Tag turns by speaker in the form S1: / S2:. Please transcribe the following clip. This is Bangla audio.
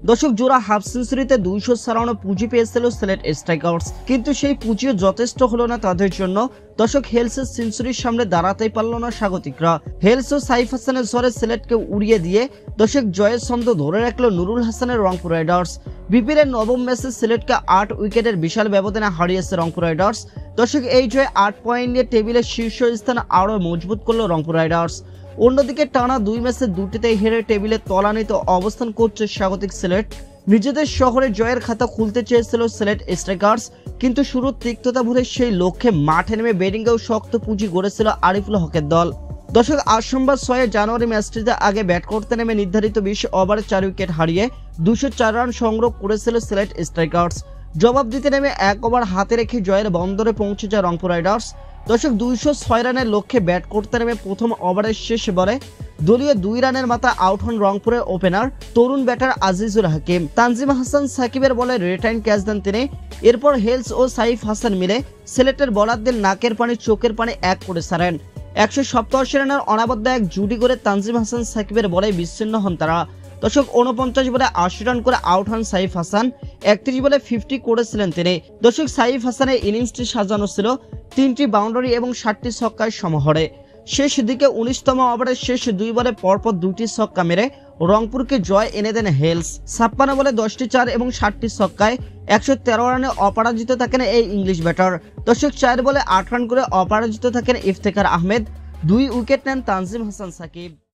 S1: দর্শক জোড়া হাফ সেঞ্চুরিতে 254 পুঁজি পেয়েছিল সিলেট স্ট্রাইকার্স, কিন্তু সেই পুঁজিও যথেষ্ট হলো না তাদের জন্য। দর্শক হেলসের সেঞ্চুরির সামনে দাঁড়াতেই পারল না স্বাগতিকরা। হেলস ও সাইফ হাসানের ঝড়ে সিলেটকে উড়িয়ে দিয়ে দর্শক জয়ের ছন্দ ধরে রাখলো নুরুল হাসানের রংপুর রাইডার্স। বিপিএলের নবম ম্যাচে সিলেটকে 8 উইকেটের বিশাল ব্যবধানে হারিয়েছে রংপুর রাইডার্স। দর্শক এই জয়ে 8 পয়েন্ট নিয়ে টেবিলের শীর্ষ স্থান আরও মজবুত করলো রংপুর রাইডার্স। অন্যদিকে টানা 2 ম্যাচে দুটিতেই হেরে টেবিলে তলানিতে অবস্থান করছে স্বাগতিক সিলেট। নিজেদের শহরে জয়ের খাতা খুলতে চেয়েছিল সিলেট স্ট্রাইকার্স, কিন্তু শুরুর তিক্ততা ভুলে সেই লক্ষ্যে মাঠে নেমে ব্যাটিংয়েও শক্ত পুঁজি গড়েছিল আরিফুল হকের দল। দর্শক আজ সোমবার 6 জানুয়ারি ম্যাচটিতে আগে ব্যাট করতে নেমে নির্ধারিত 20 ওভারে 4 উইকেট হারিয়ে 204 রান সংগ্রহ করেছিল সিলেট স্ট্রাইকার্স। জবাব দিতে নেমে 1 ওভার হাতে রেখে জয়ের বন্দরে পৌঁছে যায় রংপুর রাইডার্স। দর্শক 206 রানের লক্ষ্যে ব্যাট করতে নেমে প্রথম ওভারের শেষ বলে দলীয় 2 রানের মাথায় আউট হন রংপুরের ওপেনার তরুণ ব্যাটার আজিজুল হাকিম। তানজিম হাসান সাকিবের বলে রিটার্ন ক্যাচ দেন তিনি। এরপর হেলস ও সাইফ হাসান মিলে সিলেটের বোলারদের নাকের পানি চোখের পানি এক করে ছাড়েন। 187 রানের অনাবদ্য এক জুটি করে তানজিম হাসান সাকিবের বলে বিচ্ছিন্ন হন তারা। দর্শক 49 বলে 80 রান করে আউট হন সাইফ হাসান। 31 বলে 50 করেছিলেন তিনি। দর্শক সাইফ হাসানের ইনিংসটি সাজানো ছিল 3টি বাউন্ডারি এবং 7টি ছক্কায় সমাহারে। শেষ দিকে 19তম ওভারের শেষ 2 বলে পরপর 2টি ছক্কা মেরে রংপুরকে জয় এনে দেন হেলস। 56 বলে 10টি 4 এবং 7টি ছক্কায় 113 রানে অপরাজিত থাকেন এই ইংলিশ ব্যাটার। দর্শক 4 বলে 8 রান করে অপরাজিত থাকেন ইফতেখার আহমেদ। 2 উইকেট নেন তানজিম হাসান সাকিব।